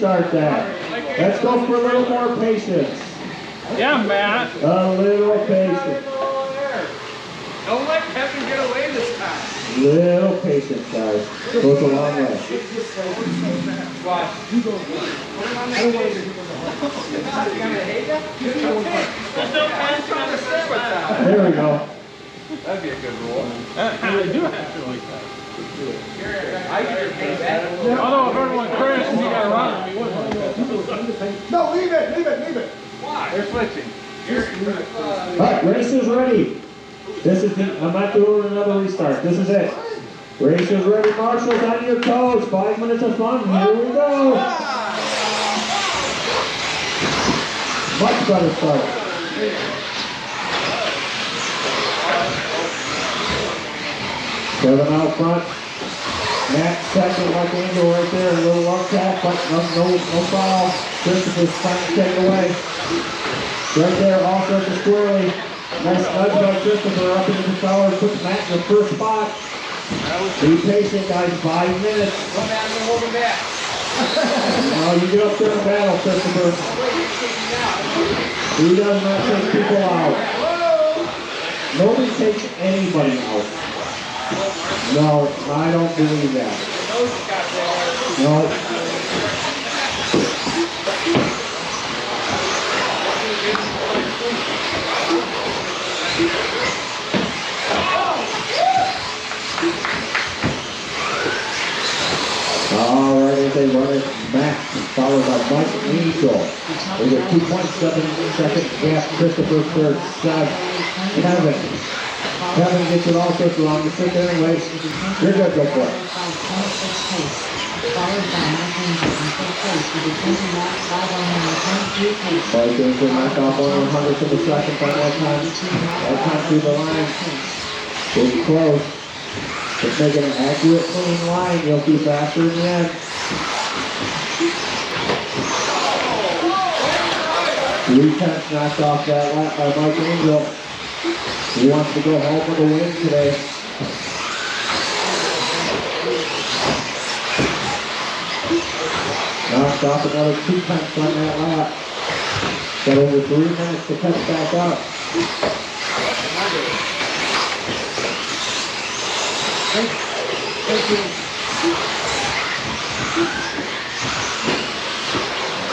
restart that. Let's go for a little more patience. Yeah, Matt. A little patience. Don't let Kevin get away this time. Little patience, guys. Goes a long way. Watch. There we go. That'd be a good rule. They do have to like that. Although if everyone crashed and you got around him, he wouldn't like that. No, leave it. Why? They're switching. All right, race is ready. This is the, I'm not doing another restart. This is it. Race is ready. Marshals on your toes. 5 minutes of fun. Here we go. Much better start. Kevin out front. Matt second, like Angel right there. A little love tap, but no foul. Christopher's trying to take it away. Right there, off at the squarely. Nice nudge by Christopher up into the tower. Puts Matt in the first spot. Be patient, guys. 5 minutes. One man, I'm holding back. Now you get up there in the battle, Christopher. He does not take people out. Nobody takes anybody out. No, I don't believe that. No. All right, as they run it, Matt, followed by Mike Angel. There's a 2.7-second gap. Christopher third, Kevin. Kevin gets it all sorts wrong. You sit there and wait. You're good, go for it. Mike Angel knocked off 100 to the second by that time. That time through the line. It's close. Just making an accurate, clean line. You'll be faster in the end. 3/10 knocked off that lap by Mike Angel. He wants to go home with a win today. Knocked off another 2/10 on that lap. Got over 3 minutes to catch back up.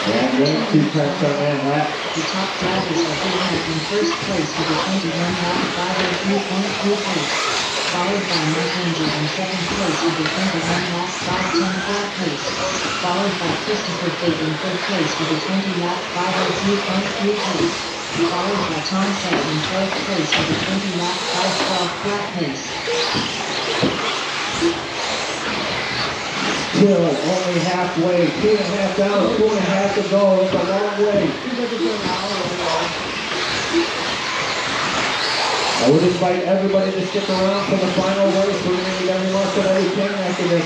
And then 2/10 on that lap. The top drivers are getting in first place with a 21 lap 503.2 pace, followed by Mike Angel in second place with a 21 lap 510.4 pace, followed by Christopher Fate in third place with a 20 lap 502.3 pace, followed by Tom Sett in fourth place with a 20 lap 512 flat pace. Still only halfway, 2.5 down, 2.5 to go. It's a long way. I would invite everybody to stick around for the final race. We're going to need every mark and everything after this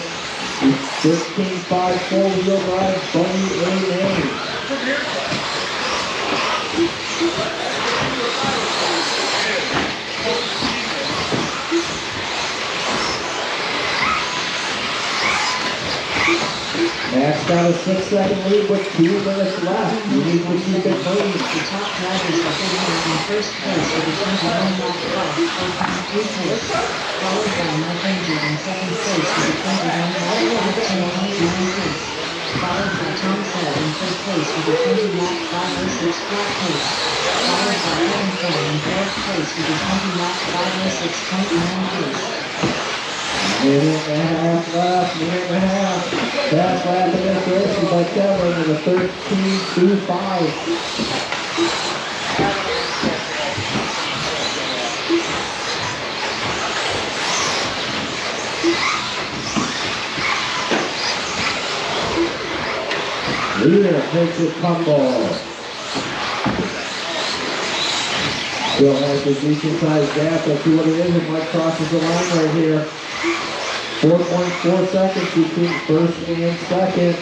13.5 4-wheel drive Bunny A-Main. Matt's got a 6-second lead with 2 minutes left. You need to keep it clean. The top drivers are getting in first place with a 21 lap 5.2 pace, followed by Mike Angel in second place with a 21 lap 5.9 pace, followed by Tom Sett in third place with a 20 lap 506 flat pace, followed by Kevin Ford in fourth place with a 20 lap 506.9 pace. Minute and a half left, minute and a half. Fast lap in this race is by Kevin with a 13.25. Leader takes it tumble. Still has a decent sized gap. Let's see what it is if Mike crosses the line right here. 4.4 seconds between first and second.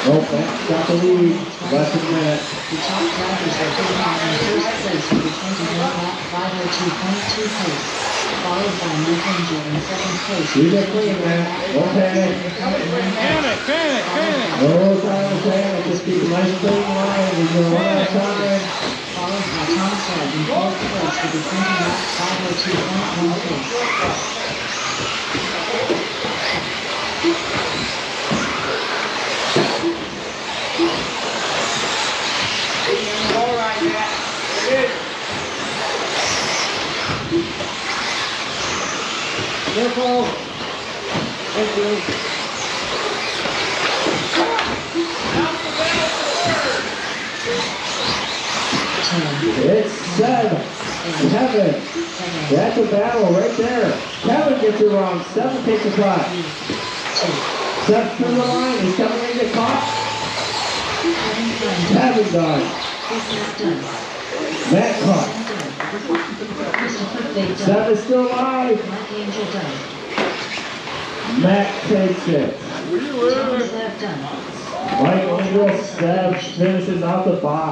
Nope, Matt's got the lead. Less than a minute. The top drivers are getting in first place with a 21 lap 502.2 pace, followed by Mike Angel in second place. Keep it clean, man. Don't panic. Panic. No for descending lap 502.1 pace. All right, Matt. Good. Careful. Thank you. It's 7. Kevin. That's a battle right there. Kevin gets it wrong. 7 takes a flat. 7 through the line. He's coming in to get caught. Kevin done. Matt caught. 7 still alive. Matt takes it. Mike Angel finishes out the box.